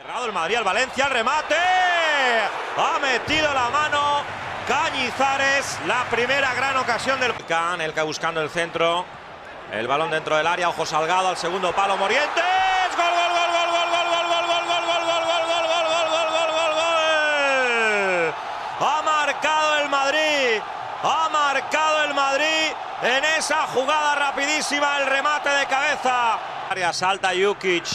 Cerrado el Madrid al Valencia, el remate. Ha metido la mano Cañizares, la primera gran ocasión del Can, el que buscando el centro. El balón dentro del área, ojo Salgado al segundo palo, Morientes. ¡Gol, gol, gol, gol, gol, gol, gol, gol, gol, gol, gol, gol, gol, gol, gol, gol, gol, gol, gol! Ha marcado el Madrid. Ha marcado el Madrid en esa jugada rapidísima, el remate de cabeza. Salta Jukic.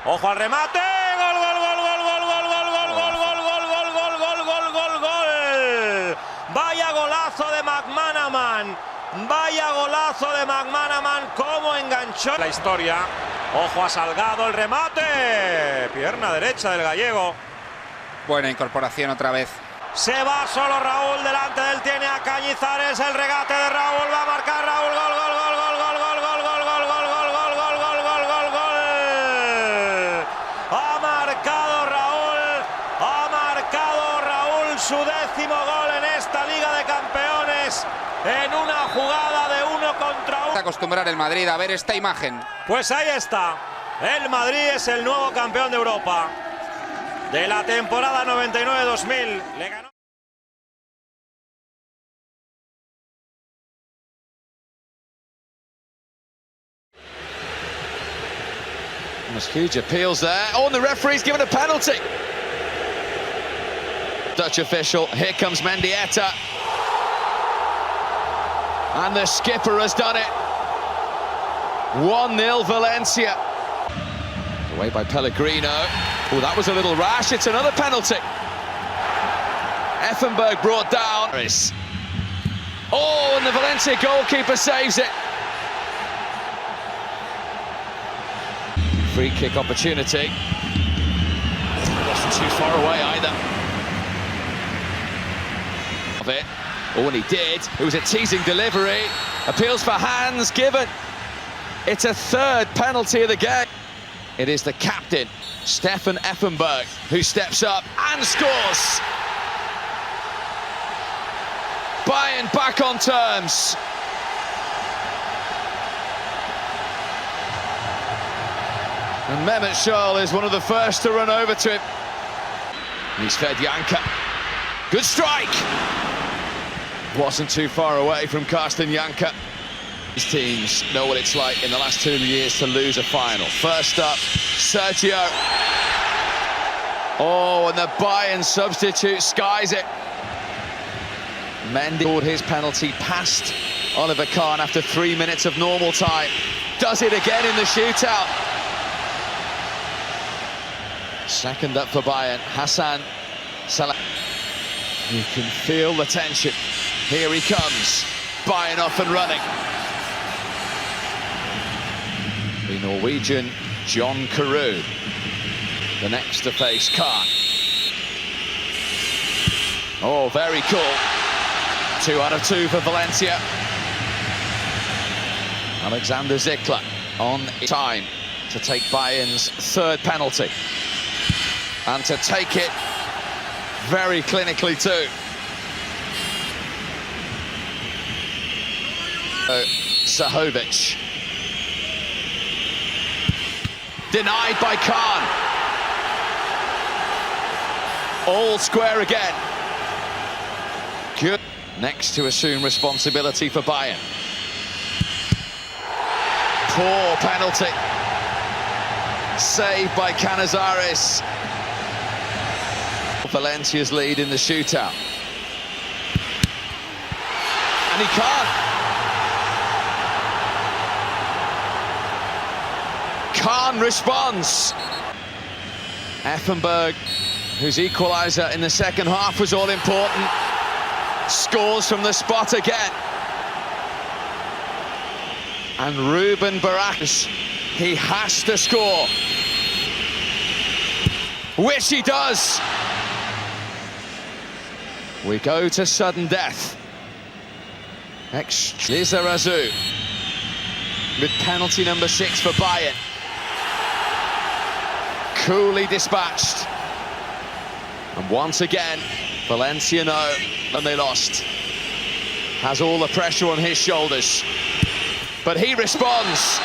Ojo al remate. Gol, gol, gol, gol, gol, gol, gol, gol, gol, gol, gol, gol, gol, gol, gol, gol, gol. Vaya golazo de McManaman. Vaya golazo de McManaman, cómo enganchó la historia. Ojo a Salgado, el remate. Pierna derecha del gallego. Buena incorporación otra vez. Se va solo Raúl, delante de él tiene a Cañizares, el regate de Raúl, va a marcar Raúl, gol, gol, gol, gol, gol, gol, gol, gol, gol, gol, gol, gol, gol, gol, gol, gol, gol. Ha marcado Raúl su 10º gol en esta Liga de Campeones, en una jugada de 1 contra 1. Acostumbrar el Madrid a ver esta imagen. Pues ahí está, el Madrid es el nuevo campeón de Europa. De la temporada 99-2000, le ganó. Huge appeals there. Oh, and the referee's given a penalty. Dutch official, here comes Mendieta. And the skipper has done it. 1-0 Valencia. Away by Pellegrino. Oh, that was a little rash. It's another penalty. Effenberg brought down. Oh, and the Valencia goalkeeper saves it. Free kick opportunity. Wasn't too far away either. Of it. Oh, and he did. It was a teasing delivery. Appeals for hands given. It's a third penalty of the game. It is the captain, Stefan Effenberg, who steps up and scores. Bayern back on terms. And Mehmet Scholl is one of the first to run over to him. He's fed Janka. Good strike. Wasn't too far away from Carsten Janka. These teams know what it's like in the last 2 years to lose a final. First up, Sergio. Oh, and the Bayern substitute skies it. Mendy scored his penalty past Oliver Kahn after 3 minutes of normal time. Does it again in the shootout. Second up for Bayern, Hassan Salah. You can feel the tension. Here he comes. Bayern off and running. The Norwegian John Carew, the next to face Kahn. Oh, very cool. 2 out of 2 for Valencia. Alexander Zickler on time to take Bayern's 3rd penalty. And to take it very clinically too. Sahovic. Denied by Kahn. All square again. Good. Next to assume responsibility for Bayern. Poor penalty. Saved by Canizares. Valencia's lead in the shootout. And he can't. Kahn responds. Effenberg, whose equaliser in the second half was all important, scores from the spot again. And Ruben Baracus, he has to score. Which he does. We go to sudden death. Lizarazu with penalty number 6 for Bayern. Coolly dispatched. And once again, Valencia know, and they lost. Has all the pressure on his shoulders. But he responds.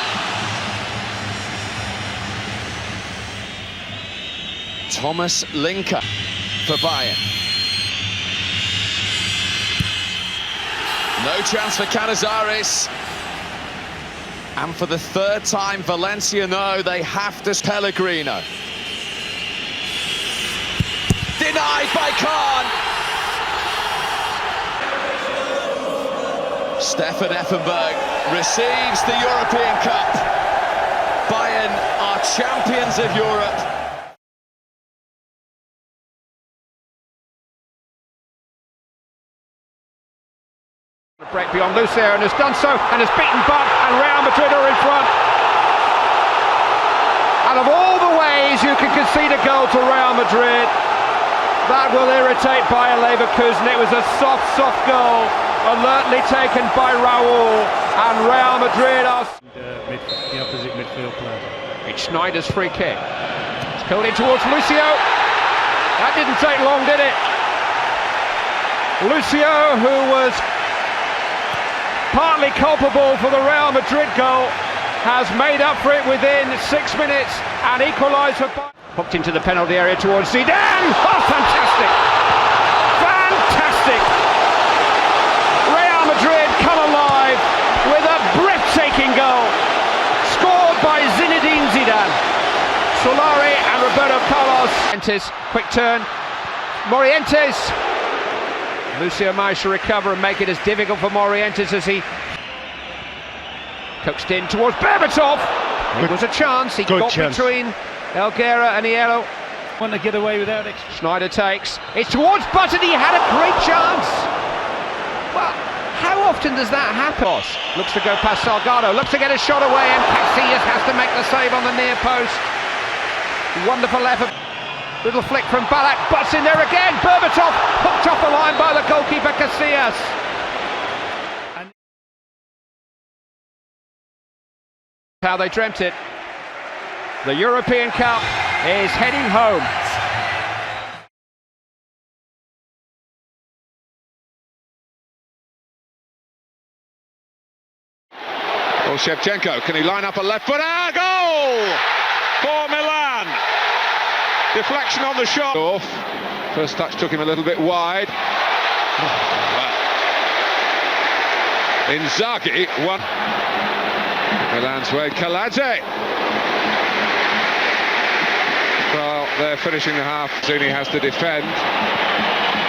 Thomas Linker for Bayern. No chance for Canizares. And for the third time, Valencia know they have to. Pellegrino. Denied by Kahn. Stefan Effenberg receives the European Cup. Bayern are champions of Europe. Break beyond Lucio, and has done so, and has beaten Bud, and Real Madrid are in front. And of all the ways you can concede a goal to Real Madrid, that will irritate Bayer Leverkusen. It was a soft goal, alertly taken by Raul, and Real Madrid are... The opposite midfield player. It's Schneider's free kick. It's curled in towards Lucio. That didn't take long, did it? Lucio, who was partly culpable for the Real Madrid goal, has made up for it within 6 minutes and equalised for Bayern. Hooked into the penalty area towards Zidane. Oh, fantastic! Fantastic! Real Madrid come alive with a breathtaking goal, scored by Zinedine Zidane. Solari and Roberto Carlos. Quick turn. Morientes. Lucio managed to recover and make it as difficult for Morientes as he coaxed in towards Berbatov. It was a chance. He got between Elguera and Hielo. Want to get away without it. Schneider takes. It's towards Button. He had a great chance. Well, how often does that happen? Looks to go past Salgado. Looks to get a shot away, and Casillas has to make the save on the near post. Wonderful effort. Little flick from Ballack, butts in there again. Berbatov hooked off the line by the goalkeeper Casillas. How they dreamt it. The European Cup is heading home. Well, Shevchenko, can he line up a left foot? Goal for Milan. Deflection on the shot. Off. First touch took him a little bit wide. Inzaghi won. Milan's way. Kaladze. Well, they're finishing the half. Zuni has to defend.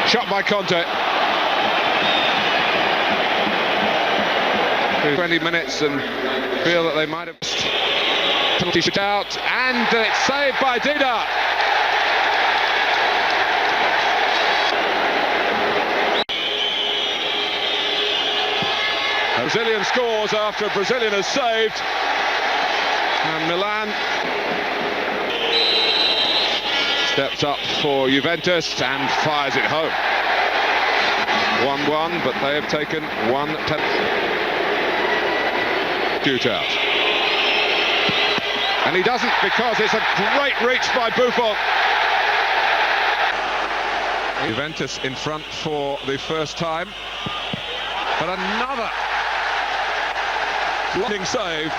Shot by Conte. 20 minutes and feel that they might have. Penalty shot out, and it's saved by Dida. Brazilian scores after a Brazilian has saved, and Milan steps up for Juventus and fires it home. 1-1, but they have taken one shootout. And he doesn't, because it's a great reach by Buffon. Juventus in front for the first time, but another blocking save.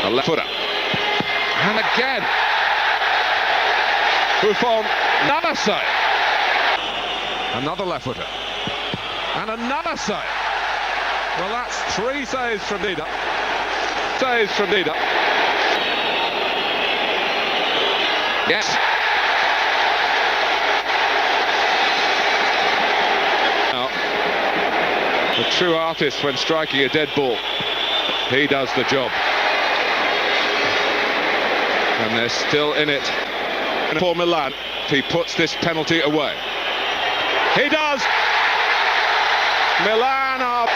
A left footer. And again. Buffon, another save. Another left footer. And another save. Well, that's 3 saves from Dida. Saves from Dida. Yes. The true artist when striking a dead ball. He does the job. And they're still in it. And for Milan, he puts this penalty away. He does! Milan are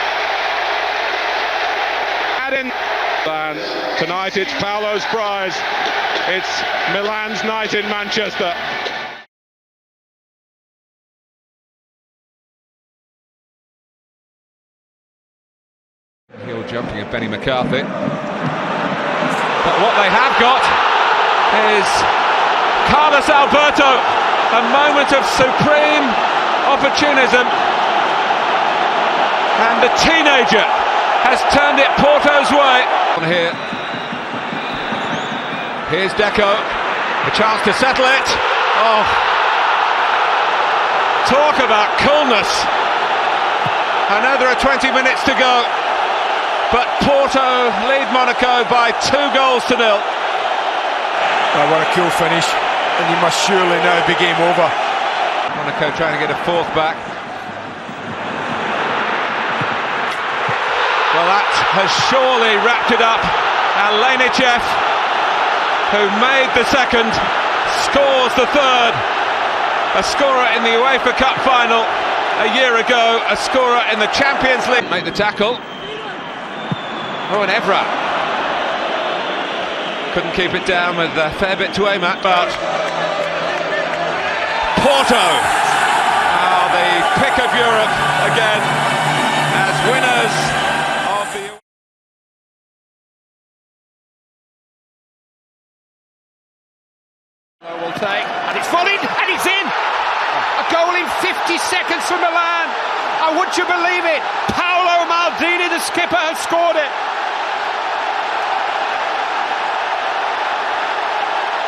adding. Tonight it's Paolo's prize. It's Milan's night in Manchester. Heel jumping at Benny McCarthy. But what they have got is Carlos Alberto, a moment of supreme opportunism, and the teenager has turned it Porto's way. On here, Here's Deco, a chance to settle it. Oh, talk about coolness. I know there are 20 minutes to go, but Porto lead Monaco by 2-0. Oh, what a cool finish, and you must surely now be game over. Monaco trying to get a fourth back. Well, that has surely wrapped it up. And Lenichev, who made the second, scores the third. A scorer in the UEFA Cup final a year ago, a scorer in the Champions League. Make the tackle. Oh, and Evra couldn't keep it down with a fair bit to aim at, but Porto are the pick of Europe again as winners of the... Will take, and it's volleyed, and it's in! A goal in 50 seconds for Milan. Oh, would you believe it? Paolo Maldini, the skipper, has scored it.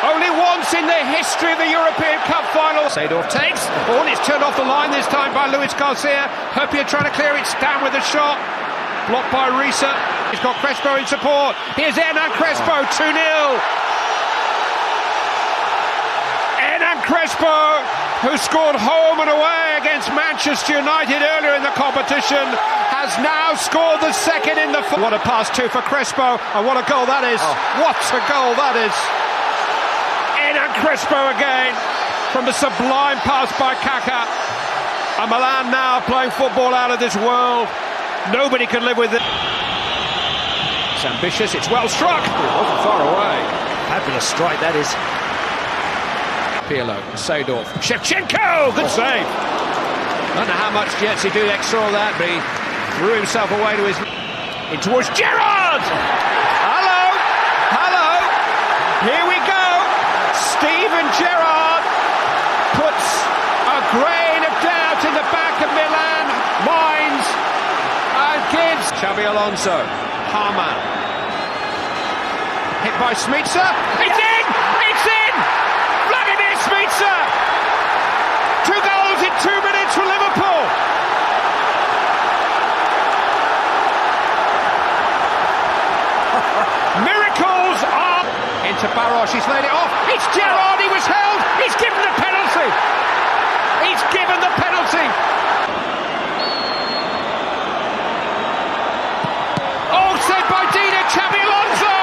Only once in the history of the European Cup final. Seedorf takes the ball, it's turned off the line this time by Luis Garcia. Hopia trying to clear it, Stam with a shot. Blocked by Risa. He's got Crespo in support. Here's Hernan Crespo, 2-0. Hernan Crespo, who scored home and away against Manchester United earlier in the competition, has now scored the second in the... What a pass too for Crespo, and what a goal that is. What a goal that is. Hernan Crespo again, from the sublime pass by Kaká. And Milan now playing football out of this world. Nobody can live with it. It's ambitious, it's well struck. It wasn't far away. Fabulous strike that is. Pirlo, Seedorf, Shevchenko, good save. I don't know how much Jerzy Dudek saw that, but he threw himself away to his... In towards Gerrard! Hello! Hello! Here we go! Steven Gerrard puts a grain of doubt in the back of Milan minds and gives Xabi Alonso, Hamann, hit by Smica, it's in! It's in! Vladimir Smica! 2 goals in 2 minutes for Liverpool! Miracles are... Into Barros, he's laid it off. It's Gerrard, he was held. He's given the penalty. He's given the penalty. Oh, saved by Dina, Xabi Alonso.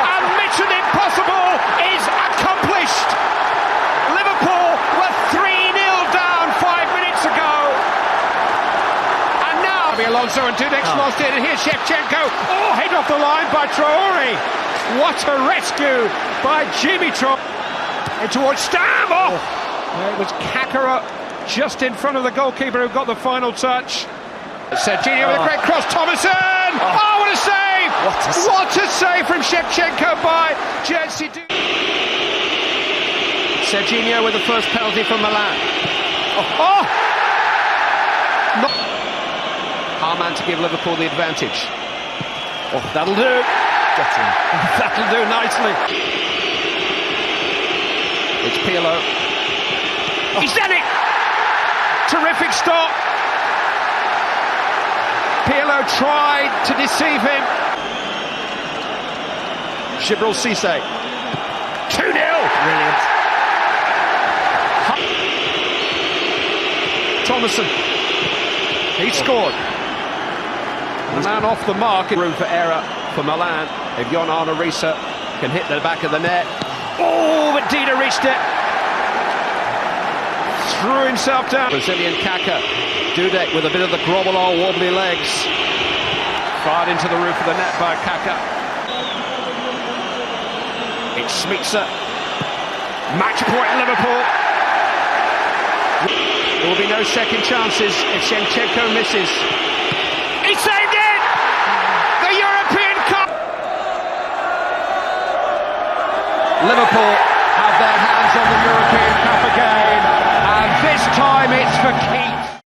And mission impossible is accomplished. Liverpool were 3-0 down 5 minutes ago. And now Xabi Alonso and Dudek's lost it. And here's Shevchenko. Oh, head off the line by Traore. What a rescue by Dimitrov. And towards Stam. Oh, it was Kaká just in front of the goalkeeper who got the final touch. Serginho with a great cross. Thomason. Oh, what a save! What a save from Shevchenko by Jerzy Dudek. Serginho with the first penalty from Milan. Hamann to give Liverpool the advantage. Oh, that'll do. That'll do nicely. It's Pirlo. He's done it! Terrific stop. Pirlo tried to deceive him. Gibril Cisse. 2-0. Brilliant. Thomason. He scored. The man off the mark. Room for error for Milan. If Jon Arne Riise can hit the back of the net. Oh, but Dida reached it. Threw himself down. Brazilian Kaká. Dudek with a bit of the grobbler, wobbly legs. Fired into the roof of the net by Kaká. It's Smica. Match point Liverpool. There will be no second chances if Shevchenko misses. He saved it! The European Cup! Liverpool have their hands on the European Cup again, and this time it's for keeps.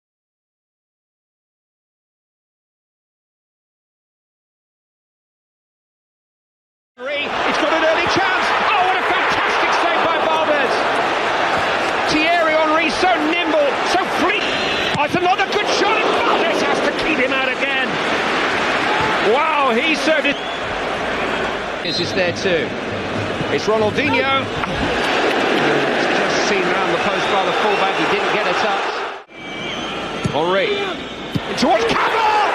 It's got an early chance. Wow, he served it. Is there too. It's Ronaldinho. Just seen around the post by the fullback. He didn't get a touch. Henri. Towards Campbell!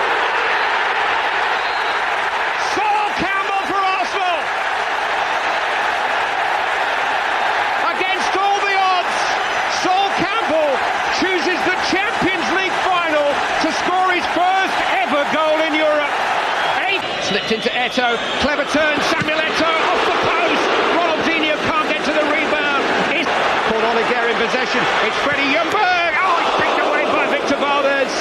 Sol Campbell for Arsenal! Against all the odds, Sol Campbell chooses the Champions League final to score his first ever goal in Europe. Slipped into Eto'o, clever turn, Samuel Eto'o off the post. Ronaldinho can't get to the rebound. It's caught Oliger in possession. It's Freddie Ljungberg. Oh, it's picked away by Victor Valdez.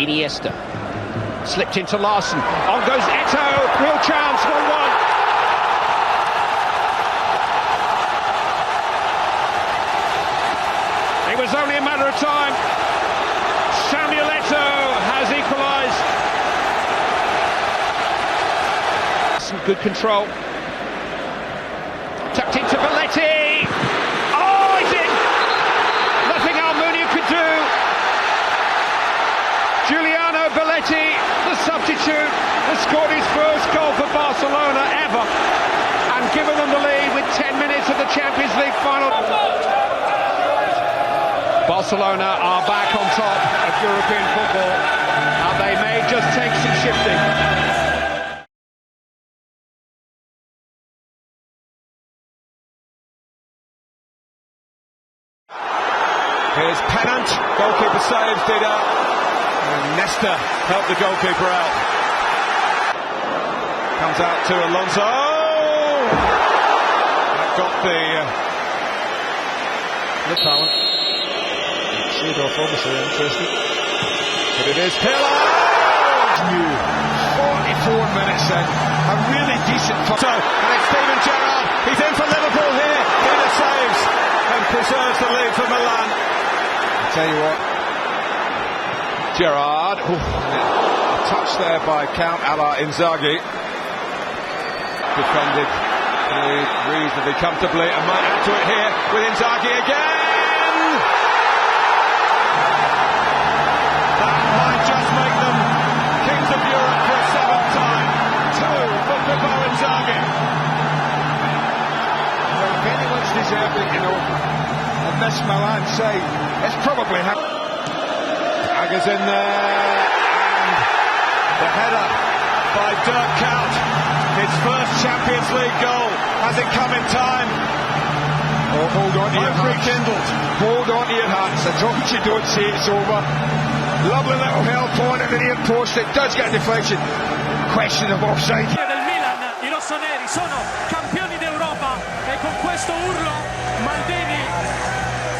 Iniesta slipped into Larson. On goes Eto'o. Real chance. 1-1. It was only a matter of time. Samuel Eto'o has equalised. Some good control. Tucked into Belletti. Oh, he's in! Nothing Almunia could do. Giuliano Belletti, the substitute, has scored his first goal for Barcelona ever and given them the lead with 10 minutes of the Champions League final. Barcelona are back on top of European football, and they may just take some shifting. Here's Pennant, goalkeeper saves Dida, and Nesta helped the goalkeeper out. Comes out to Alonso. That got the talent. Seedorf obviously interested, but it is Pillar. New 44 minutes in, a really decent And it's Steven Gerrard. He's in for Liverpool here. Dida saves and preserves the lead for Milan. I tell you what, Gerrard, a touch there by Count a la Inzaghi. Defended reasonably comfortably and might add to it here with Inzaghi again. That might just make them kings of Europe for a seventh time. 2 for Pippo Inzaghi. well, if anyone's deserved it, you know, on this Milan side, it's probably him. Agger's in there, and the header by Dirk Kuyt. His first Champions League goal. Has it come in time? Oh, hold on to your hats. Rekindled. Hold on to your hats. I don't you don't say it's over. Lovely little help on it in the near post. It does get a deflection. Question of offside. Del Milan, i rossoneri sono campioni d'Europa e con questo urlo Maldini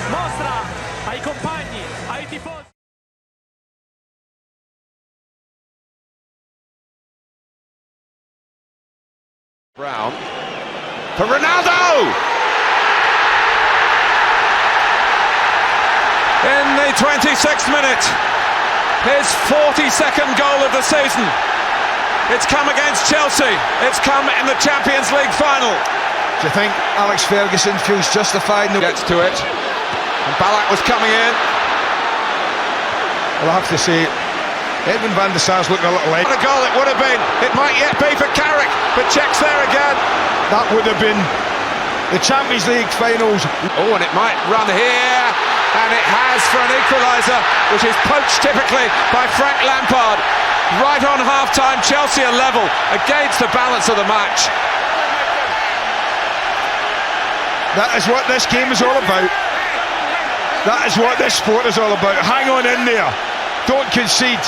mostra ai compagni, ai tifosi. Brown for Ronaldo! In the 26th minute, his 42nd goal of the season. It's come against Chelsea. It's come in the Champions League final. Do you think Alex Ferguson feels justified? Gets to it. And Ballack was coming in. Well, I have to say, Edwin van der Sar's looking a little late. What a goal it would have been. It might yet be for Carrick, but checks there again. That would have been the Champions League finals. Oh, and it might run here. And it has for an equaliser, which is poached typically by Frank Lampard. Right on half-time, Chelsea are level against the balance of the match. That is what this game is all about. That is what this sport is all about. Hang on in there. Don't concede.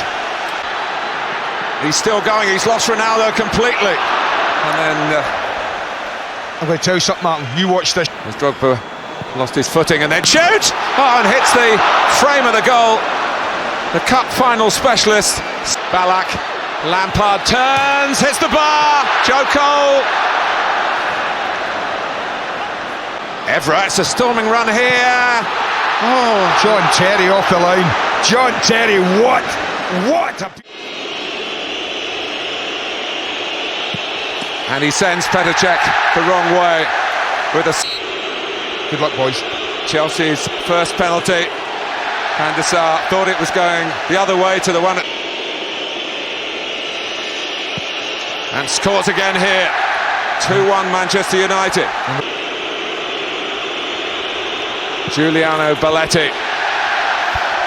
He's still going. He's lost Ronaldo completely. And then I'm going to tell you something, Martin. You watch this. as Drogba lost his footing and then shoots. Oh, and hits the frame of the goal. The cup final specialist. Ballack. Lampard turns, hits the bar. Joe Cole. Evra, it's a storming run here. Oh, John Terry off the line. John Terry, what a... And he sends Petr Cech the wrong way with a... Good luck, boys. Chelsea's first penalty. Van der Sar thought it was going the other way to the one... And scores again here. 2-1 Manchester United. Giuliano Belletti.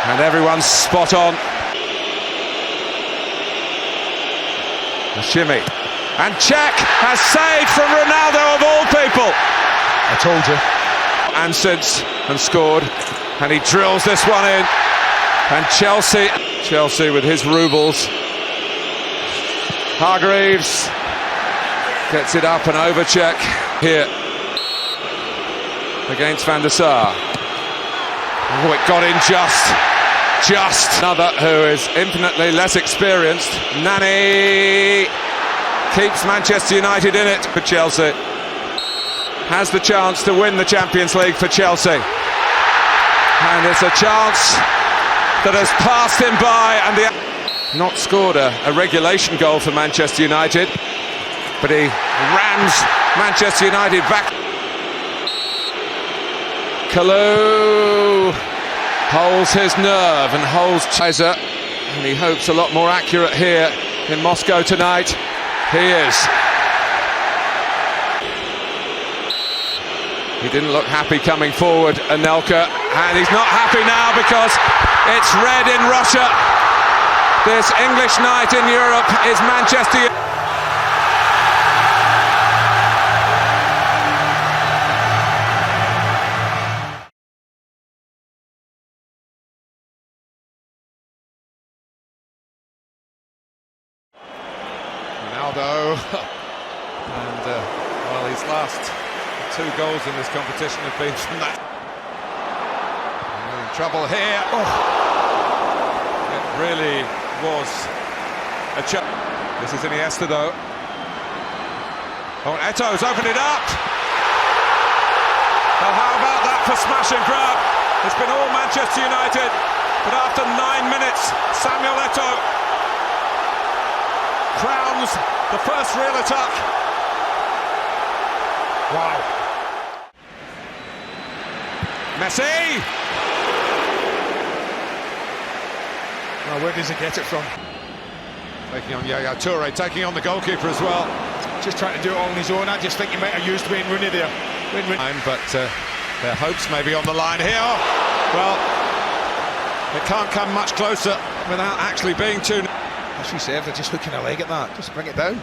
And everyone's spot on. A shimmy. And Cech has saved from Ronaldo of all people. I told you. Ansons and scored. And he drills this one in. And Chelsea with his rubles. Hargreaves gets it up and over Cech here against Van der Sar. Oh, it got in just. Another who is infinitely less experienced. Nani keeps Manchester United in it for Chelsea. Has the chance to win the Champions League for Chelsea. And it's a chance that has passed him by, and not scored a regulation goal for Manchester United, but he rams Manchester United back. Kalou holds his nerve and holds Kaiser, and he hopes a lot more accurate here in Moscow tonight. He is. He didn't look happy coming forward, Anelka, and he's not happy now because it's red in Russia. This English night in Europe is Manchester United. Ronaldo, and well, his last 2 goals in this competition have been from that. In trouble here. Oh. It really was a chance. This is Iniesta though. Oh, Eto's opened it up. Well, how about that for smash and grab? It's been all Manchester United, but after 9 minutes, Samuel Eto'o crowns the first real attack. Wow. Messi! Well, where does he get it from? Taking on Yaya Toure, taking on the goalkeeper as well. Just trying to do it all on his own. I just think he might have used Wayne Rooney there. But their hopes may be on the line here. Well, it can't come much closer without actually being too... As you say, if they're just hooking a leg at that, just bring it down.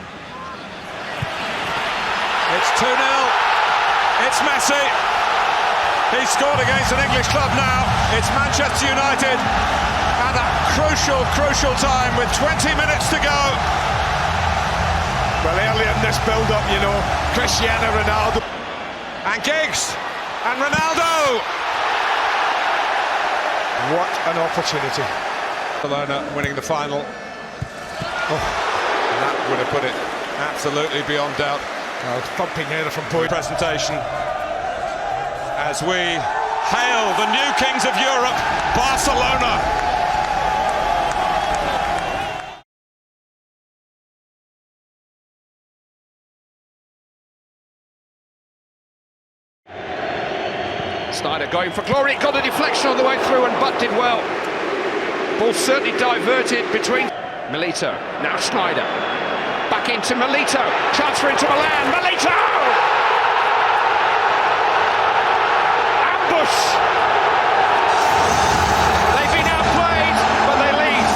It's 2-0. It's Messi. He scored against an English club now. It's Manchester United at a crucial time with 20 minutes to go. Well, early in this build-up, you know, Cristiano Ronaldo. And Giggs. And Ronaldo. What an opportunity. Barcelona winning the final. Oh, that would have put it absolutely beyond doubt. Thumping header from Boyd. Presentation as we hail the new kings of Europe, Barcelona. Snyder going for glory, got a deflection on the way through and Butt did well. Ball certainly diverted between Milito, now Snyder. Back into Milito, transfer into Milan, Milito! Ambush! They've been outplayed, but they lead.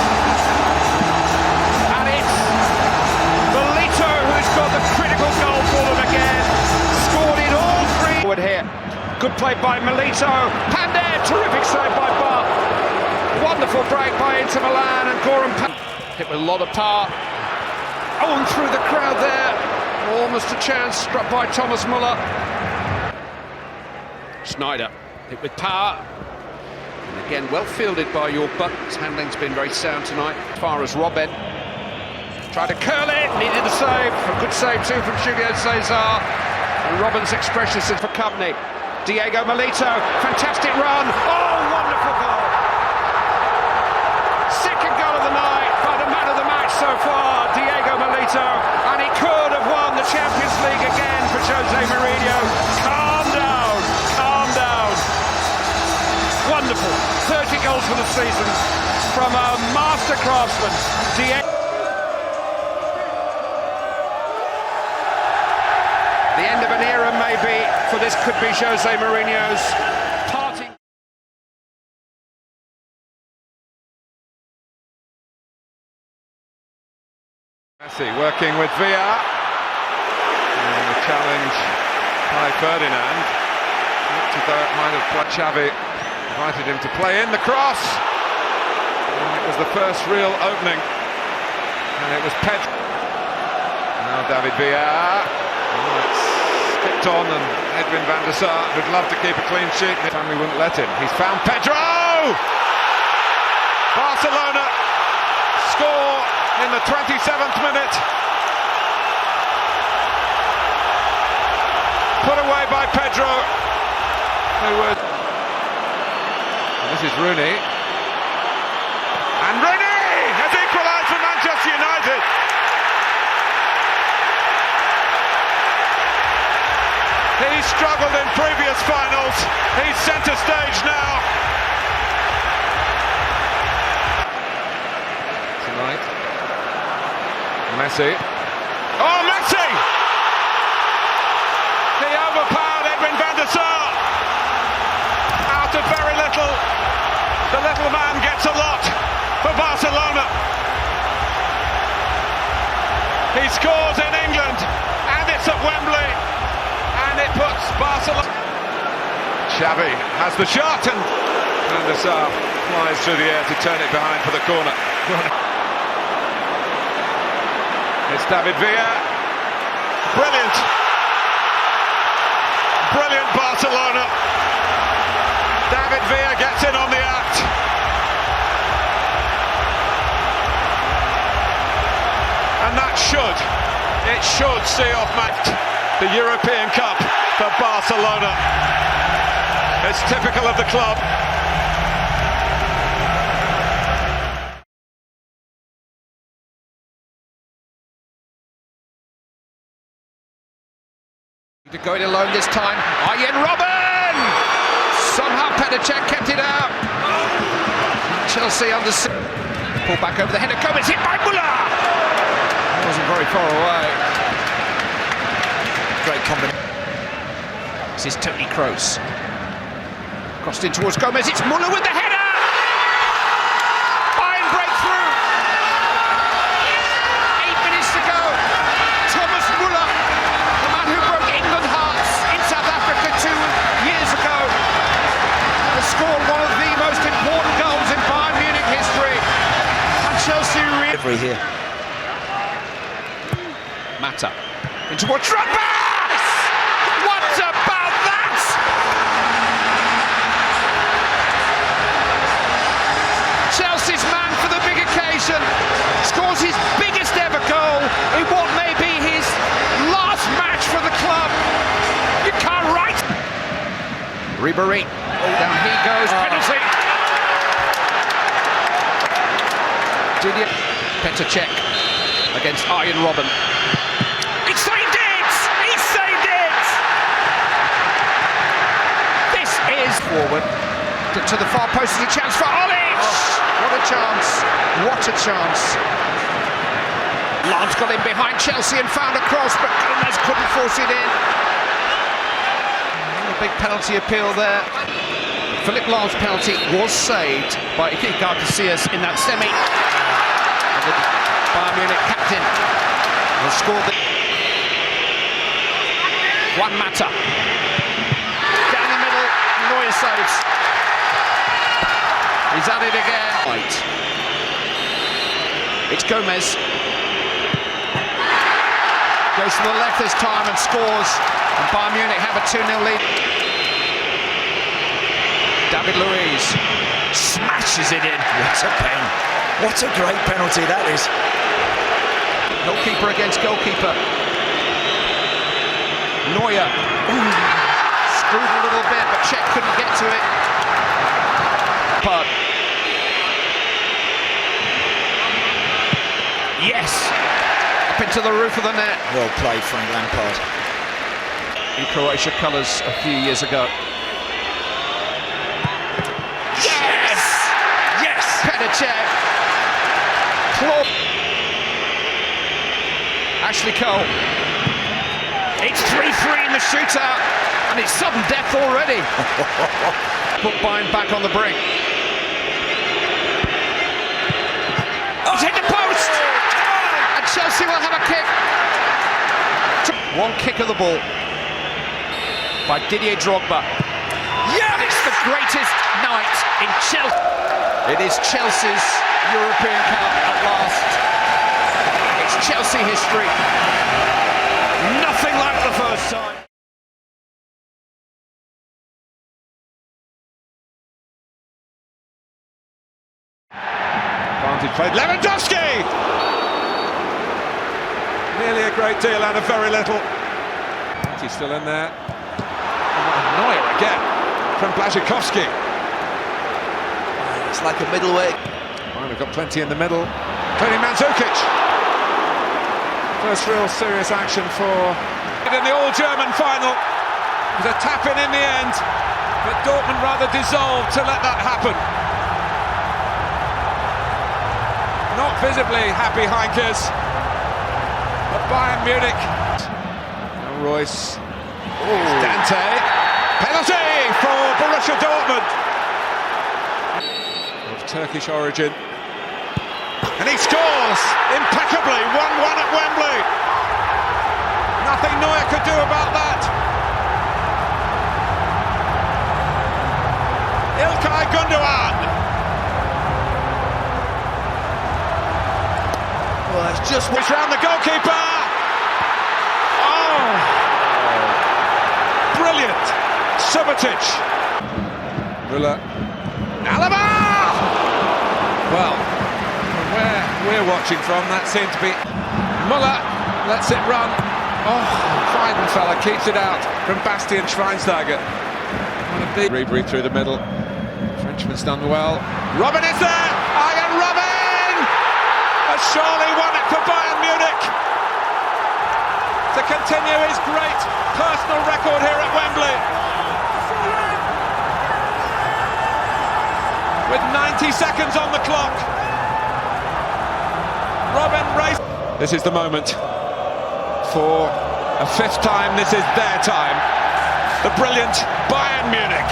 And it's Milito who's got the critical goal for them again. Scored in all 3. Forward here. Good play by Milito. Pandey, terrific save by Bar. Wonderful break by Inter Milan and Goran hit with a lot of power. On through the crowd there. Almost a chance, struck by Thomas Muller. Snyder hit with power. And again, well fielded by your Butt. His handling's been very sound tonight. As far as Robben. Tried to curl it, needed a save. A good save too from Julio Cesar. And Robben's expression is for Company. Diego Milito, fantastic run. Oh, wonderful goal. Second goal of the night by the man of the match so far, Diego Milito. And he could have won the Champions League again for Jose Mourinho. Calm down, calm down. Wonderful. 30 goals for the season from a master craftsman, Diego. for this could be Jose Mourinho's parting. Messi working with Villar. And the challenge by Ferdinand. Looked as though it might have played. Xavi invited him to play in the cross. And it was the first real opening. And it was Pedro. Now David Villar. It's skipped on, and Edwin van der Sar would love to keep a clean sheet. The family wouldn't let him. He's found Pedro! Barcelona score in the 27th minute. Put away by Pedro. This is Rooney. And Rooney has equalised for Manchester United. He struggled in previous finals. He's centre stage now. Tonight. Messi. Oh, Messi! He overpowered Edwin van der Sar. Out of very little. The little man gets a lot for Barcelona. He scores in England, and it's at Wembley. And it puts Barcelona. Xavi has the shot, and Van der Sar flies through the air to turn it behind for the corner. It's David Villa. Brilliant. Brilliant Barcelona. David Villa gets in on the act. And that should see off the European Cup for Barcelona. It's typical of the club. Going alone this time. Arjen Robben! Somehow Petr kept it out. Chelsea under. Pull back over the header. Gomez hit by Muller. Wasn't very far away. Great combination. This is Toni Kroos. Crossed in towards Gomez. It's Muller with the header. Bayern breakthrough. 8 minutes to go. Thomas Muller, the man who broke England hearts in South Africa 2 years ago, has scored one of the most important goals in Bayern Munich history. And Chelsea here. Mata into what? Drogba! What about that? Chelsea's man for the big occasion scores his biggest ever goal in what may be his last match for the club. You can't write. Ribéry. Down he goes. Penalty. Didier. Petr against Arjen Robben. He saved it! He saved it! This is forward to the far post. Is a chance for Olic! What a chance! What a chance! Lance got in behind Chelsea and found a cross, but Gomez couldn't force it in. A big penalty appeal there. Philippe Lahn's penalty was saved by Iker Casillas in that semi. The Bayern Munich captain has scored the Juan Mata down the middle. Neuer saves. He's at it again. Right. It's Gomez. Goes to the left this time and scores. And Bayern Munich have a 2-0 lead. David Luiz smashes it in. What a pen. What a great penalty that is. Goalkeeper against goalkeeper. Neuer. Screwed a little bit, but Cech couldn't get to it. But yes! Up into the roof of the net. Well played, Frank Lampard. In Croatia colours a few years ago. Yes! Yes! Petr Claude. Ashley Cole. It's 3-3 in the shootout. And it's sudden death already. Put Bayern back on the brink. Oh, it's hit the post! And Chelsea will have a kick. One kick of the ball by Didier Drogba. Yeah! And it's the greatest night in Chelsea. It is Chelsea's European Cup at last. It's Chelsea history. Nothing like the first time. Advantage played. Lewandowski! Nearly a great deal out of very little. He's still in there. And Neuer again from Błaszczykowski. It's like a middleweight. Bayern have got plenty in the middle. Including Mandzukic. First real serious action for in the all-German final. It was a tap-in the end, but Dortmund rather dissolved to let that happen. Not visibly happy Heinkes, but Bayern Munich. Now Royce. Dante. Penalty for Borussia Dortmund. Of Turkish origin. And he scores impeccably, 1-1 at Wembley. Nothing Neuer could do about that. İlkay Gündoğan. Well, that's just It's round the goalkeeper. Oh, brilliant. Subotic. Müller. Alaba! Well, where we're watching from, that seemed to be Müller lets it run. Oh, Weidenfeller keeps it out from Bastian Schweinsteiger. Ribery through the middle. Frenchman's done well. Robin is there! Arjen Robin! Has surely won it for Bayern Munich to continue his great personal record here at Wembley. With 90 seconds on the clock. Robin race. This is the moment. For a fifth time, this is their time. The brilliant Bayern Munich.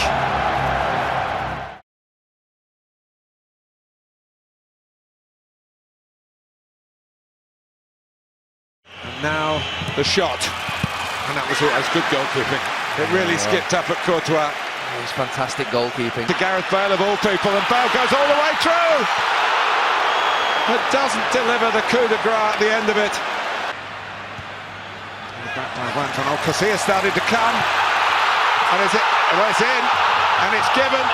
And now the shot. And that was good goalkeeping. It really skipped up at Courtois. It was fantastic goalkeeping. To Gareth Bale of all people, and Bale goes all the way through. But doesn't deliver the coup de grace at the end of it. Back by Van Van Casillas started to come. And is it? Well, it's in. And it's given.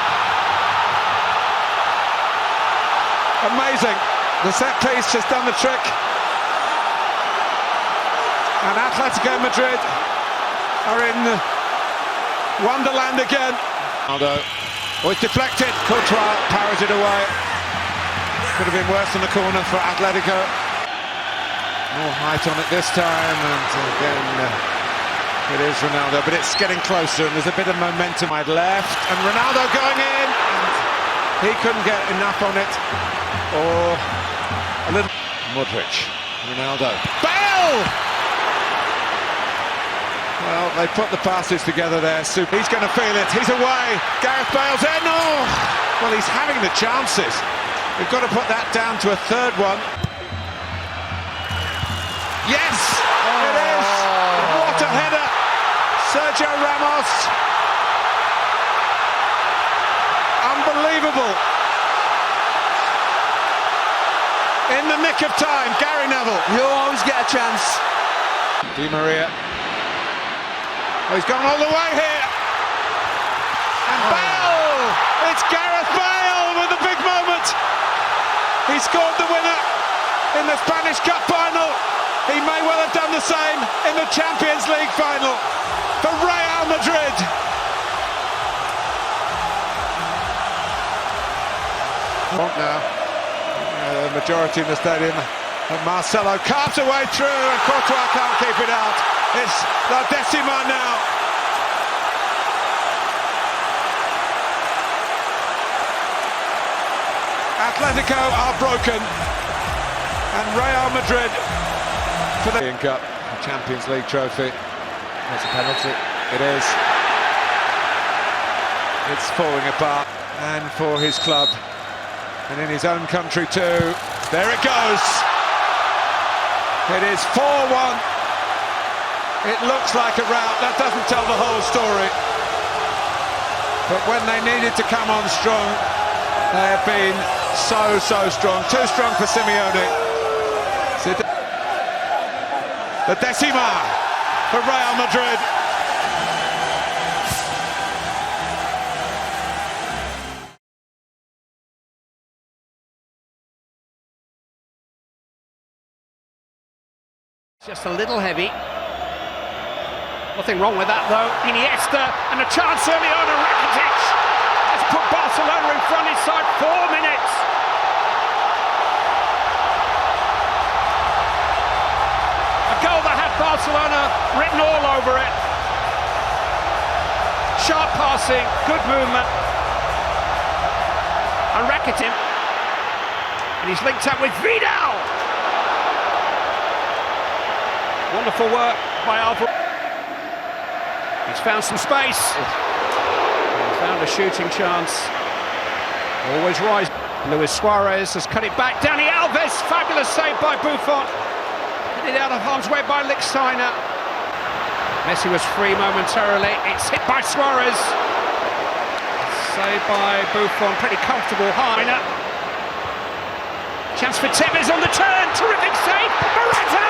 Amazing. The set piece has done the trick. And Atletico Madrid are in Wonderland again. Ronaldo. Oh, it's deflected. Courtois powers it away. Could have been worse in the corner for Atletico. More height on it this time, and again it is Ronaldo, but it's getting closer, and there's a bit of momentum. I'd left, and Ronaldo going in, and he couldn't get enough on it, or a little. Modric, Ronaldo, Bale! Well, they put the passes together there. He's going to feel it. He's away. Gareth Bale's in. Oh! Well, he's having the chances. We've got to put that down to a third one. Yes! It is! What a header! Sergio Ramos. Unbelievable. In the nick of time, Gary Neville. You always get a chance. Di Maria. Oh, he's gone all the way here. And Bale! It's Gareth Bale with the big moment. He scored the winner in the Spanish Cup final. He may well have done the same in the Champions League final for Real Madrid. Now, the majority in the stadium. And Marcelo carves away through, and Courtois can't keep it out. It's the Decima now. Atletico are broken, and Real Madrid for the Cup, the Champions League trophy. That's a penalty. It is. It's falling apart, and for his club, and in his own country too. There it goes. It is 4-1. It looks like a rout. That doesn't tell the whole story. But when they needed to come on strong, they have been so strong. Too strong for Simeone. The Decima for Real Madrid. Just a little heavy. Nothing wrong with that though. Iniesta and a chance early on, and Rakitic has put Barcelona in front inside 4 minutes. A goal that had Barcelona written all over it. Sharp passing, good movement. And Rakitic. And he's linked up with Vidal. Wonderful work by Alvarez. He's found some space. He's found a shooting chance. Always rise. Luis Suarez has cut it back. Dani Alves, fabulous save by Buffon. Hit it out of harm's way by Lichtsteiner. Messi was free momentarily. It's hit by Suarez. Saved by Buffon, pretty comfortable. Heiner. Chance for Tevez on the turn. Terrific save. Morata!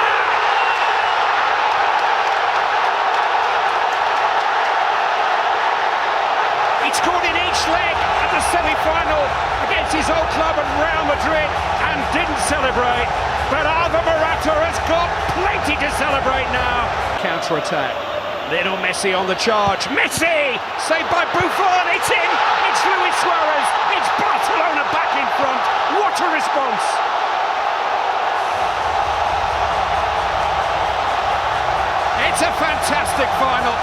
He scored in each leg at the semi-final against his old club at Real Madrid and didn't celebrate. But Alvaro Morata has got plenty to celebrate now. Counter-attack. Little Messi on the charge. Messi! Saved by Buffon. It's in. It's Luis Suarez. It's Barcelona back in front. What a response. It's a fantastic final.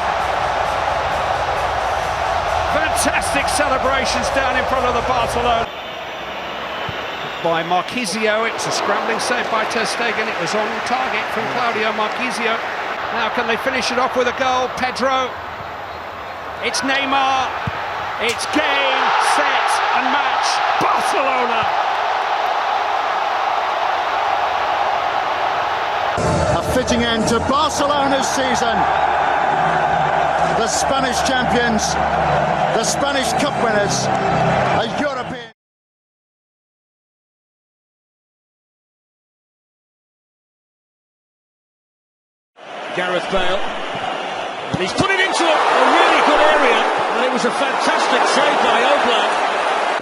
Fantastic celebrations down in front of the Barcelona. By Marquisio, it's a scrambling save by Ter Stegen. It was on target from Claudio Marquisio. Now can they finish it off with a goal? Pedro. It's Neymar. It's game, set and match. Barcelona. A fitting end to Barcelona's season. The Spanish champions, the Spanish Cup winners, a European... Gareth Bale, and he's put it into a really good area, and it was a fantastic save by Oblak.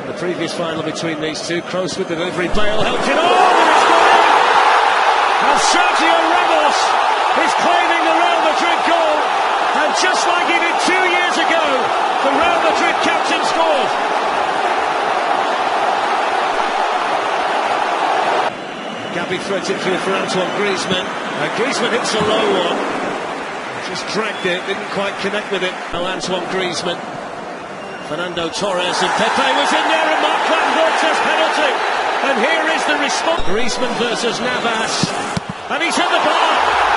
The previous final between these two, Kroos with the delivery, Bale helped it on, and it's gone in! And Sergio Ramos is claiming the Real Madrid goal. And just like he did 2 years ago, the Real Madrid captain scored. Gabi threads it through for Antoine Griezmann. And Griezmann hits a low one. Just dragged it, didn't quite connect with it. Now Antoine Griezmann. Fernando Torres, and Pepe was in there, and Marc Clattenburg says penalty. And here is the response. Griezmann versus Navas. And he's hit the bar.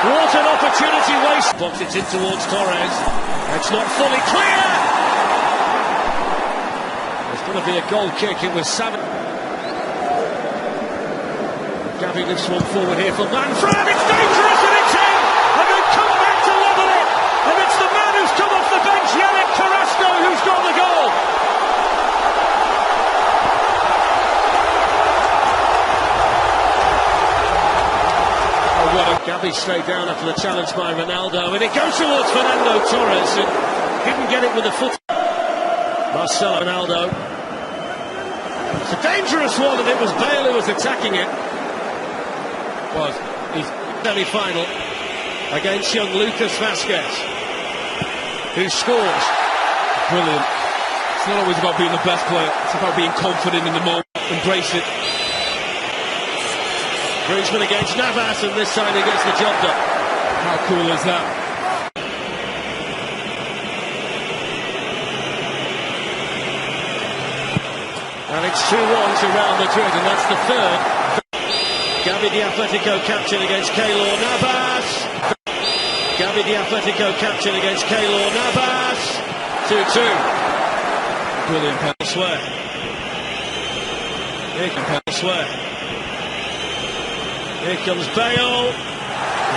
What an opportunity waste. Box it in towards Torres. It's not fully clear. There's going to be a goal kick. It was 7. Gavi lifts one forward here for Manfred. It's dangerous and it's in. And they come back to level it. And it's the man who's come off the bench, Yannick Carrasco, who's got the goal. Gavi stayed down after the challenge by Ronaldo, and it goes towards Fernando Torres, and didn't get it with the foot. Marcelo Ronaldo. It's a dangerous one, and it was Bale who was attacking it. Was his semi-final against young Lucas Vazquez, who scores. Brilliant. It's not always about being the best player, it's about being confident in the moment, embrace it. Griezmann against Navas, and this time he gets the job done. How cool is that? And it's 2-1 to Real Madrid, and that's the third. Gavi, the Atletico captain, against Keylor Navas. Gavi, the Atletico captain, against Keylor Navas. 2-2. Brilliant elsewhere. Here comes elsewhere. Here comes Bale.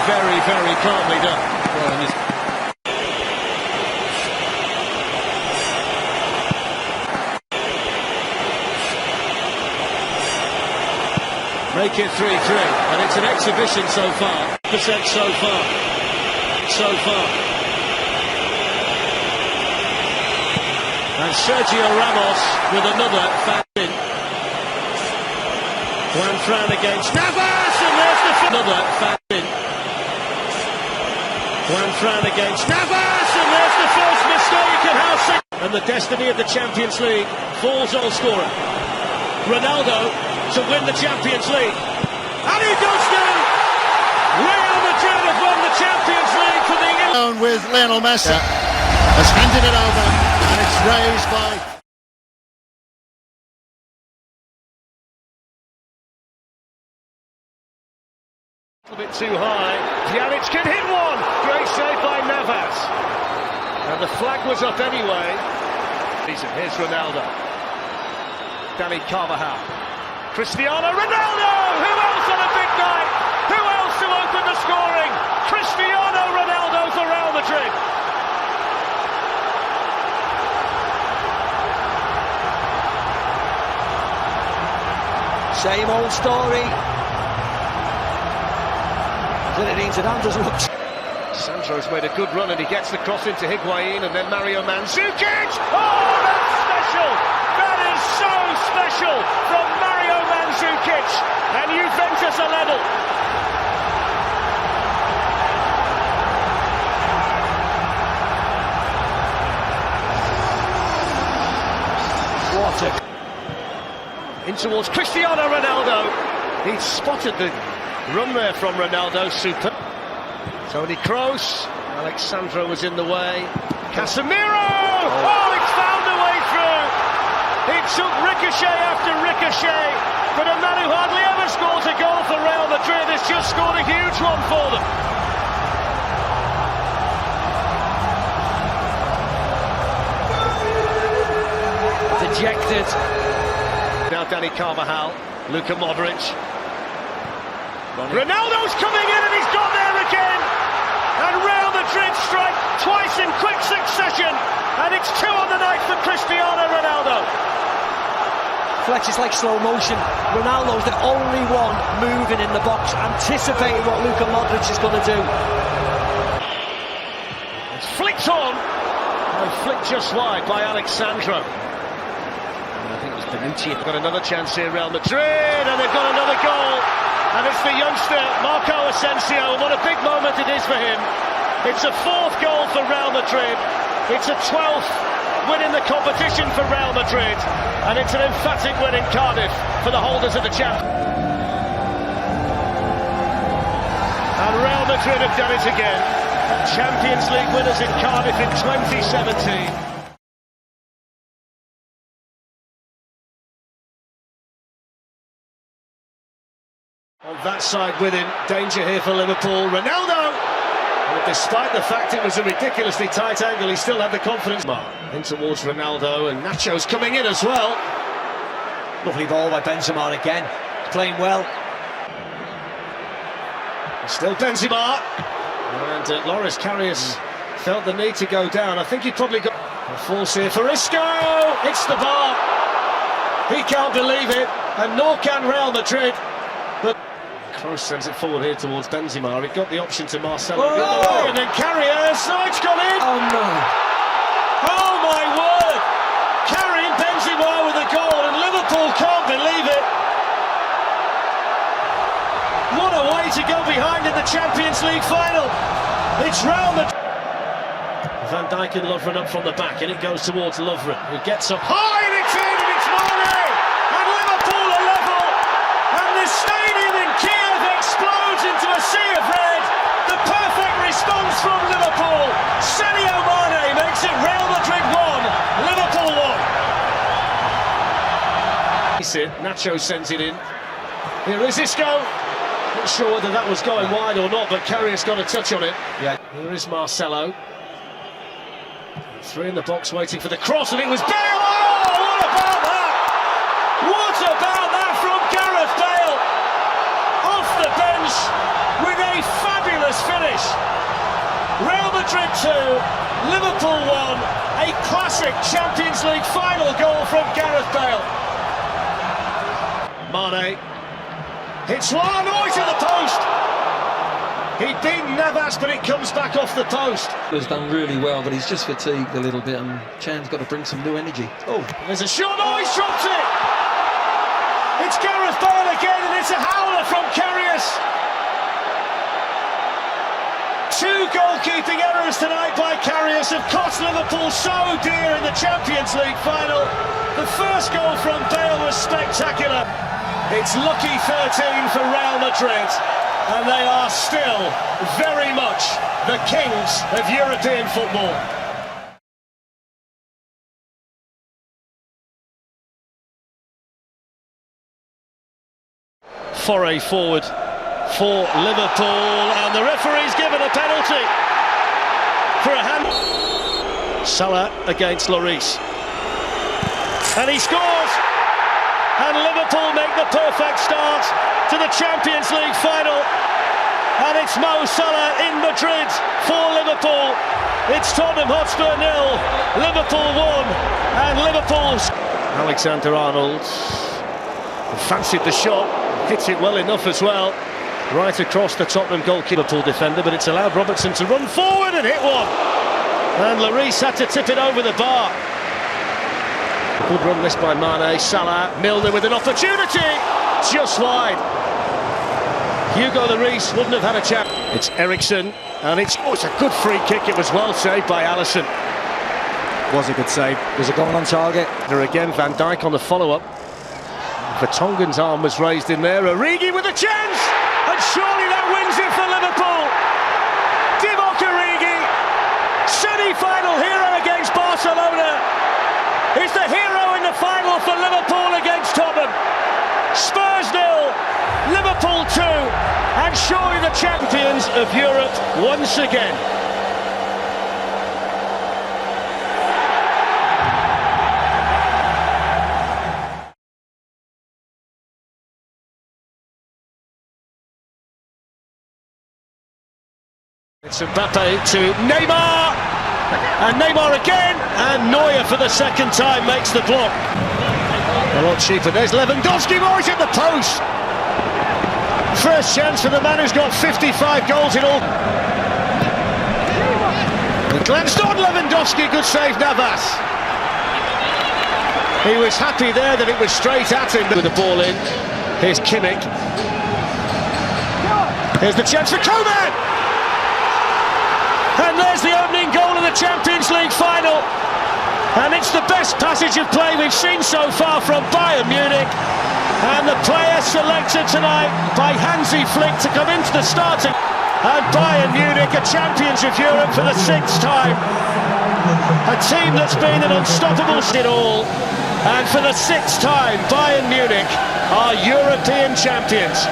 Very, very calmly done. Well, make it 3-3, and it's an exhibition so far. Percent so far. And Sergio Ramos with another foul in. Juan Fran against Navas, and there's the another foul in. Juan Fran against Navas, and there's the first mistake at house. And the destiny of the Champions League falls on scorer Ronaldo to win the Champions League. And he does do! Real Madrid have won the Champions League for the England. With Lionel Messi. Has handed it over, and it's raised by... A little bit too high. Pjanic can hit one. Great save by Navas. And the flag was up anyway. Here's Ronaldo. Dani Carvajal. Cristiano Ronaldo! Who else on a big night? Who else to open the scoring? Cristiano Ronaldo for Real Madrid. Same old story. Zinedine Zidane doesn't look... Sandro's made a good run and he gets the cross into Higuain, and then Mario Mandzukic! Oh, that's special! That is so special from Mario Mandzukic, and Juventus are level. What a... In towards Cristiano Ronaldo. He spotted the run there from Ronaldo. Super. Toni Kroos. Alexandro was in the way. Casemiro! Oh, it's found a way through. It took ricochet after ricochet, but a man who hardly ever scores a goal for Real Madrid has just scored a huge one for them. Dejected. Now Dani Carvajal, Luka Modric. Ronaldo's coming in and he's got there again. And Real Madrid strike twice in quick succession, and it's 2 on the night for Cristiano Ronaldo. Fletch is like slow motion. Ronaldo's the only one moving in the box, anticipating what Luka Modric is going to do. It's flicked on, and flicked just wide by Alexandro. And I think it was Bonucci. They've got another chance here, Real Madrid, and they've got another goal. And it's the youngster, Marco Asensio. What a big moment it is for him. It's a 4th goal for Real Madrid. It's a 12th win in the competition for Real Madrid. And it's an emphatic win in Cardiff for the holders of the champion. And Real Madrid have done it again. Champions League winners in Cardiff in 2017. On that side with him, danger here for Liverpool. Ronaldo! And despite the fact it was a ridiculously tight angle, he still had the confidence. In towards Ronaldo, and Nacho's coming in as well. Lovely ball by Benzema again. Playing well. Still Benzema. And Loris Karius felt the need to go down. I think he probably got a force here for Isco. It's the bar. He can't believe it, and nor can Real Madrid. But Kroos sends it forward here towards Benzema. He got the option to Marcelo. Oh! And then Karius. Oh, it's gone in. Oh no. Oh my word. Carrying Benzema with a goal, and Liverpool can't believe it. What a way to go behind in the Champions League final. It's Real Madrid. Van Dijk and Lovren up from the back, and it goes towards Lovren, who gets up high, and it's in, and it's Mane! And Liverpool are level, and the stadium in Kiev explodes into a sea of red. The perfect response from Liverpool. Sadio Mane makes it Real Madrid 1, Liverpool 1. Nacho sends it in. Here is Isco. Not sure whether that was going wide or not, but Karius got a touch on it. Yeah. Here is Marcelo. 3 in the box waiting for the cross, and it was Bale! Oh, what about that? What about that from Gareth Bale? Off the bench with a fabulous finish. Real Madrid 2, Liverpool 1. A classic Champions League final goal from Gareth Bale. Mane hits one, oh, it's at the post. He'd beaten Navas, but it comes back off the post. He's done really well, but he's just fatigued a little bit, and Chan's got to bring some new energy. Oh, there's a shot, oh, he's dropped it. It's Gareth Bale again, and it's a howler from Karius. 2 goalkeeping errors tonight by Karius have cost Liverpool so dear in the Champions League final. The first goal from Bale was spectacular. It's lucky 13 for Real Madrid, and they are still very much the kings of European football. Foray forward for Liverpool, and the referee's given a penalty for a hand. Salah against Lloris, and he scores, and Liverpool make the perfect start to the Champions League final, and it's Mo Salah in Madrid for Liverpool. It's Tottenham Hotspur 0, Liverpool 1, and Liverpool's Alexander-Arnold fancied the shot, hits it well enough as well, right across the Tottenham goalkeeper, Liverpool defender, but it's allowed Robertson to run forward and hit one, and Lloris had to tip it over the bar. Good run this by Mane. Salah, Milner with an opportunity, just wide. Hugo Lloris wouldn't have had a chance. It's Eriksen, and it's a good free kick. It was well saved by Alisson. Was a good save. Was a goal on target. There again, Van Dijk on the follow-up. Vertonghen's arm was raised in there. Origi with a chance, and surely that wins it for Liverpool. Divock Origi, semi-final hero against Barcelona, is the hero in the final for Liverpool against Tottenham. Spurs 0, Liverpool 2, and surely the champions of Europe once again. It's Mbappe to Neymar, and Neymar again, and Neuer for the second time makes the block. A lot cheaper. There's Lewandowski, right at the post. First chance for the man who's got 55 goals in all. And glanced on Lewandowski, good save Navas. He was happy there that it was straight at him. With the ball in, here's Kimmich. Here's the chance for Coman. And there's the opening goal of the Champions League final. And it's the best passage of play we've seen so far from Bayern Munich. And the player selected tonight by Hansi Flick to come into the starting. And Bayern Munich are champions of Europe for the 6th time. A team that's been an unstoppable in all. And for the 6th time, Bayern Munich are European champions.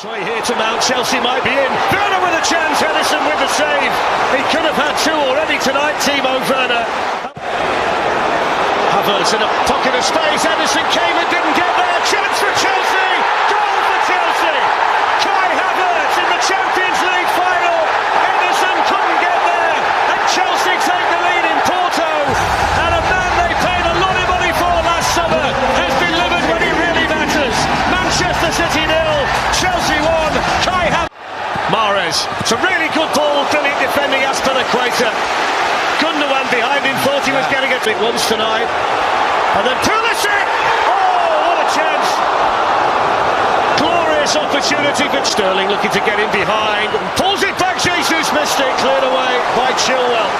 Right here to Mount, Chelsea might be in. Werner with a chance, Ederson with the save. He could have had 2 already tonight, Timo Werner. Havertz in a pocket of space, Ederson came and didn't get there. Chance for Chelsea, goal for Chelsea. Kai Havertz in the Champions League final. Ederson couldn't get there, and Chelsea take the lead in Porto. And a man they paid a lot of money for last summer has delivered when he really matters. Manchester City 0. Chelsea 1, Kai Havertz. Mahrez, it's a really good ball, brilliant defending as per the equator. Gundogan behind him, thought he was getting it big once tonight. And then Pulisic! Oh, what a chance! Glorious opportunity, but Sterling looking to get in behind. Pulls it back, Jesus missed it, cleared away by Chilwell.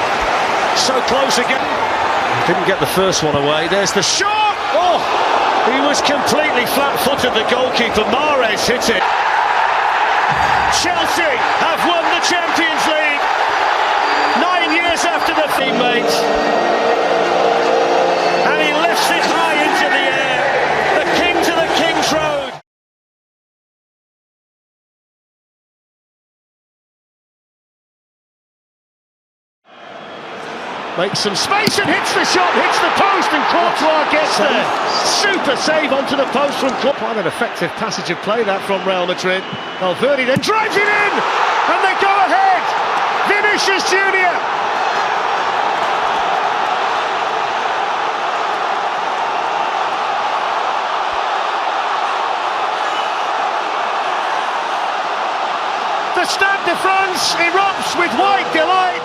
So close again. Didn't get the first one away, there's the shot! Oh! He was completely flat-footed, the goalkeeper. Mahrez hit it. Chelsea have won the Champions League. 9 years Makes some space and hits the shot, hits the post, and Courtois gets there. Super save onto the post from Courtois. Quite an effective passage of play that from Real Madrid. Valverde then drives it in, and they go ahead. Vinicius Junior. The Stade de France erupts with white delight.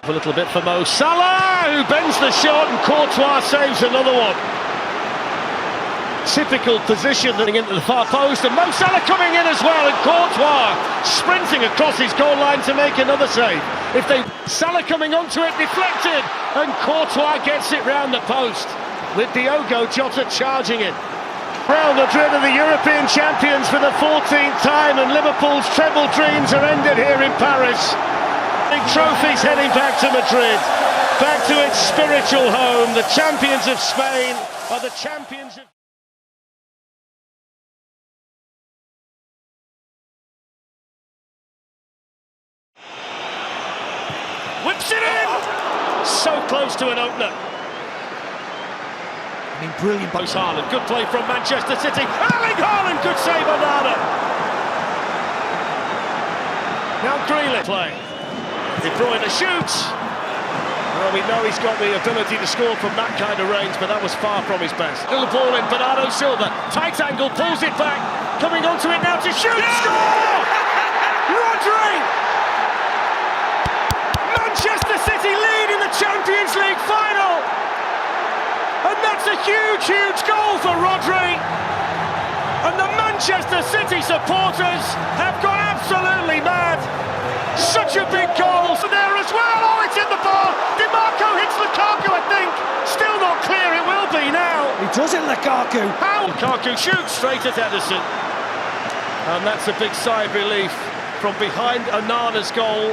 A little bit for Mo Salah, who bends the shot, and Courtois saves another one. Typical position into the far post, and Mo Salah coming in as well, and Courtois sprinting across his goal line to make another save. Salah coming onto it, deflected, and Courtois gets it round the post, with Diogo Jota charging it. Real Madrid are the European champions for the 14th time, and Liverpool's treble dreams are ended here in Paris. Big trophies heading back to Madrid, back to its spiritual home. The champions of Spain are the champions of... Whips it in! So close to an opener. I mean, brilliant by Haaland. Good play from Manchester City. Erling Haaland, good save on Nana. Now Grealish play. De Bruyne shoots. Well, we know he's got the ability to score from that kind of range, but that was far from his best. Little ball in, Bernardo Silva. Tight angle, pulls it back. Coming onto it now to shoot. Score! Rodri! Manchester City lead in the Champions League final. And that's a huge, huge goal for Rodri. And the Manchester City supporters have gone absolutely mad. Such a big goal for there as well. Oh, it's in the bar. DiMarco hits Lukaku, I think. Still not clear, it will be now. He does it, Lukaku. How? Lukaku shoots straight at Ederson. And that's a big sigh of relief from behind Onana's goal.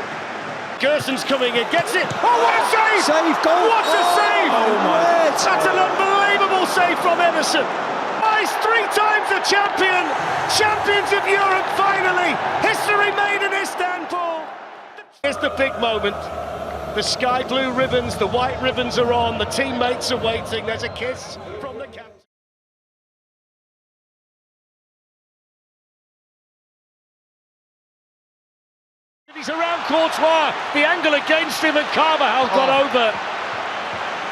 Gerson's coming in, gets it. Oh, what a save! Save, goal. What a save! Oh, my. That's an unbelievable save from Ederson. He's 3 times a champion. Champions of Europe, finally. History made in Istanbul. Here's the big moment. The sky blue ribbons, the white ribbons are on. The teammates are waiting. There's a kiss from the captain. He's around Courtois, the angle against him, and Carvajal's got over.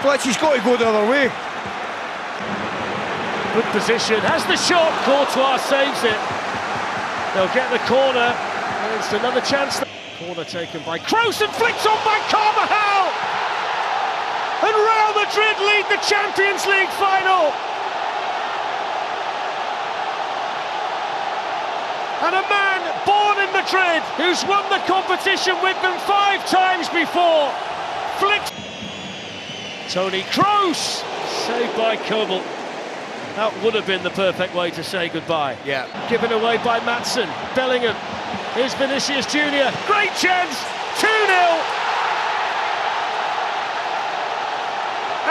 Fletcher's got to go the other way. Good position, has the shot, Courtois saves it. They'll get the corner, and it's another chance. Corner taken by Kroos and flicked on by Carvajal. And Real Madrid lead the Champions League final. And a man born in Madrid, who's won the competition with them 5 times before, flicks. Toni Kroos, saved by Kobel. That would have been the perfect way to say goodbye. Yeah. Given away by Maatsen. Bellingham. Here's Vinicius Junior. Great chance. 2-0.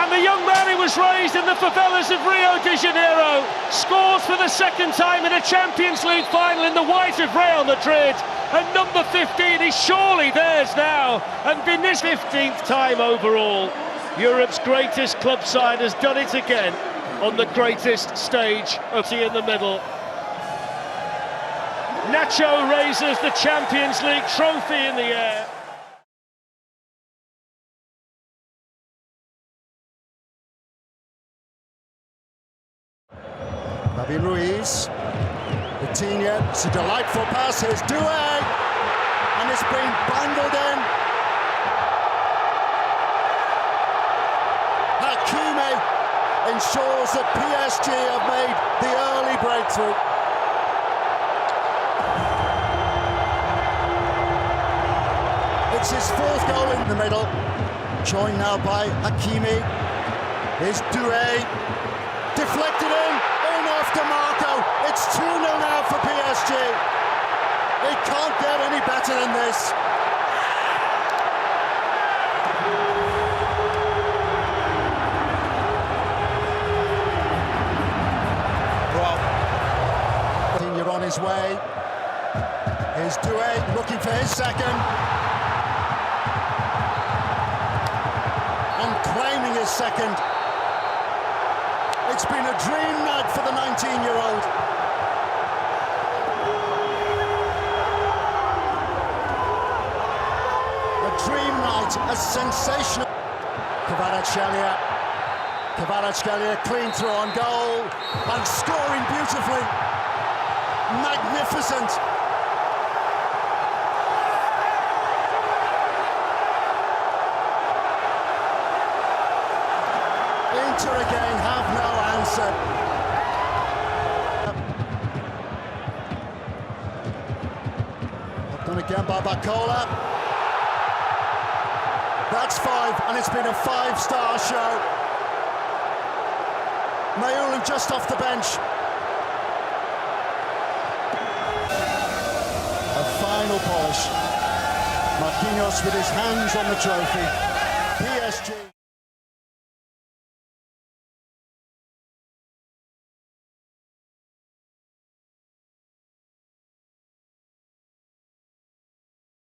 And the young man who was raised in the favelas of Rio de Janeiro scores for the 2nd time in a Champions League final in the white of Real Madrid. And number 15 is surely theirs now. And Vinicius, 15th time overall. Europe's greatest club side has done it again on the greatest stage of the in the middle. Nacho raises the Champions League trophy in the air. David Ruiz, Coutinho, it's a delightful pass, here's Doué, and it's been bundled in. Hakimi ensures that PSG have made the early breakthrough. It's his 4th goal in the middle, joined now by Hakimi. Here's Doué, deflected in off DiMarco. It's 2-0 now for PSG. It can't get any better than this. You're on his way. Here's Doué looking for his 2nd. And second. It's been a dream night for the 19-year-old. A dream night, a sensational. Kvaratskhelia clean through on goal and scoring beautifully. Magnificent. Inter again have no answer. Done again by Bacola. That's 5, and it's been a 5-star show. Mayulan just off the bench. A final polish. Marquinhos with his hands on the trophy.